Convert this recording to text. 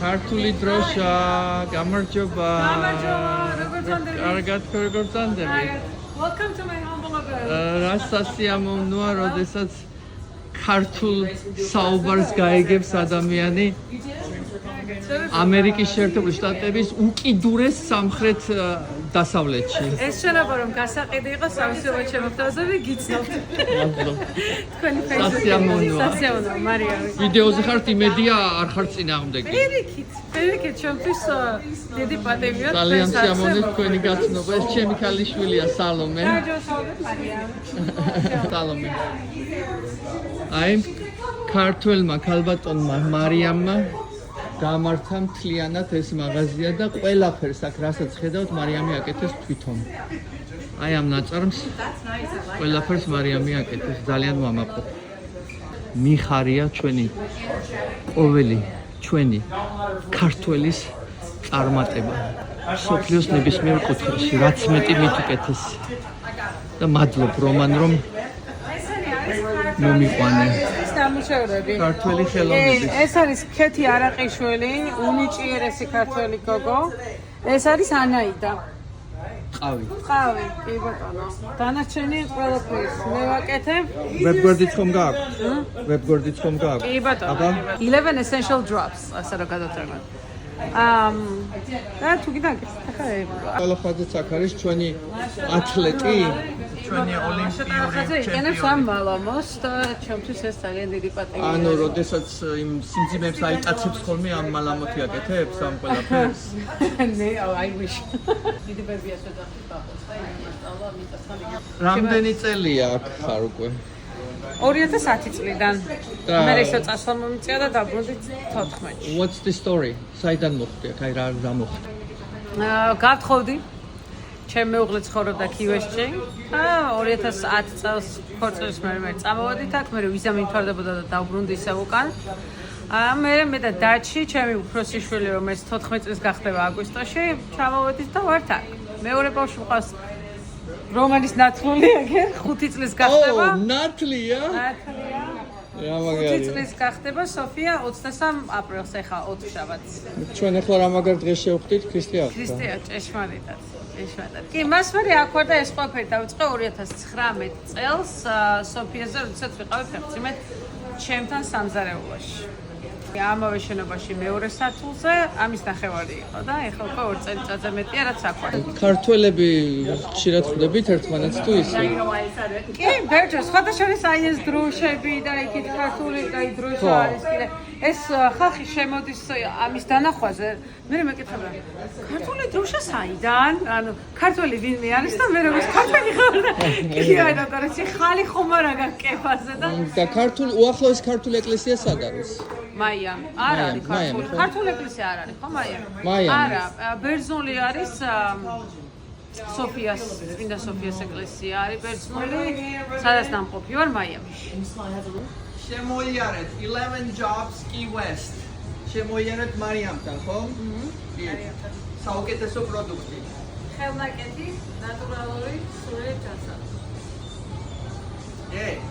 ქართული დროშა, გამარჯობა. კარგად გორგორწანდები. Welcome to my humble abode. რა სასიამოვნოა, როდესაც ქართულ საუბარს გაიგებს ადამიანი ამერიკის შეერთებული შტატების უკიდურეს სამხრეთ დასავლეთში. ეს შეიძლება რომ გასაყიდი იყოს სამისორო შემოხდაზე და გიცნობთ. თქვენი სასიამოვნოა. სასიამოვნოა, მარიამი. ვიდეოზე ხართ იმედია არ ხართ წინააღმდეგი. პირიქით, ჩემთვის დიდი პატივია. ძალიან სიამოვნებით თქვენი გაცნობა. ეს ჩემი ქალიშვილია სალომე. სალომე. აი ქართველმა ქალბატონმა მარიამმა გამართა მთლიანად ეს მაღაზია და ყველაფერს აქ რასაც ხედავთ მარიამი აკეთეს თვითონ. აი ამ ნაწარმს ყველაფერს მარიამი აკეთეს, ძალიან ვამაყობ. მიხარია ჩვენი ყოველი ჩვენი ქართველის წარმატება. სოფლიოს ნებისმიერ კუთხეში, რაც მეტი მით უკეთესი. და მადლობ რომან რომ მომიყვანე. ქართველი ხელოვნების. ეს არის ქეთი არაყიშველი, უნიჭიერესი ქართველი გოგო. ეს არის ანაიდა. ყავი. ყავი, კი ბატონო. დანარჩენი ყველაფერს მე ვაკეთებ. ვებგვერდით ხომ გააქვთ? ვებგვერდით ხომ გააქვთ? კი ბატონო. 11 essential drops, ასე რომ გადავწეროთ. და თუ გიდაგეთ, ახლა ყველაფერზეც აქ არის ჩვენი ათლეტი, ჩვენი ოლიმპიური ჩემპიონი. ამ მალამოს და ჩემთვის ეს ძალიან დიდი პატივია. ანუ როდესაც იმ სიმძიმეებს აიტაცებს ხოლმე ამ მალამოთი აკეთებს ამ ყველაფერს. ნე, I wish. დიდი ბებია შეძახის ბაბოს და იმას სწავლა მიწასთან. რამდენი წელია აქ ხარ უკვე? 2010 წლიდან. მე ისო წასვლა მომიწია და დაბრუნდით 14-ში. What's the story? საიდან მოხდი? აი რა მოხდა? გავთხოვდი. ჩემი მეუღლე ცხოვრობდა კიუესში. 2010 წელს ქორწილის მე წამოვედით აქ, მე ვიზა მიმთვარდებოდა და დავბრუნდი ისევ უკან. მე და დაჩი, ჩემი უფროსი შვილი, რომელიც 14 წლის გახდება აგვისტოში, ჩამოვედით და ვართ აქ. მეორე ბავშვი მყავს რომანის ნათლული, აგერ 5 წლის გახდება. ნათლია? ნათლია. რა მაგარი. 5 წლის გახდება სოფია 23 აპრილს, ეხა 4 შაბათს. ჩვენ ახლა რა მაგარ დღეს შევხვდით ქრისტიან? ქრისტიან ჭეშმარიტად. კი, მას მე აქ ვარ და ეს ყველაფერი დავიწყე 2019 წელს სოფიაზე, როდესაც ვიყავი ფეხმძიმედ ჩემთან სამზარეულოში. ამავე შენობაში მეორე სართულზე ამის ნახევარი იყო და ეხლა უკვე 2 წელიწადზე მეტია რაც აქ ვარ. ქართველები ხშირად ხვდებით ერთმანეთს თუ ისე? კი, ბერჯერ, სხვადასხვა აი ეს დროშები და იქით ქართული და დროშა არის კიდე. ეს ხალხი შემოდის ამის დანახვაზე. მე მეკითხება, ქართული დროშა საიდან? ანუ ქართველი ვინმე არის და მე როგორც ქართველი ხარ და კი აი და ეს ხალი ხომ არა გაკეფაზე და და ქართული უახლოეს ქართული ეკლესია სად არის? მაია. არ არის ქართული. ქართული ეკლესია არ არის, ხო მაია? მაია. არა, ბერძნული არის სოფიას, წმინდა სოფიას ეკლესია არის ბერძნული, სადაც დამყოფი ვარ მაიამში. შემოიარეთ 11 jobs Key West. შემოიარეთ მარიამთან, ხო? კი. საუკეთესო პროდუქტი. ხელნაკეთი, ნატურალური, სრული ჯანსაღი. Perfect.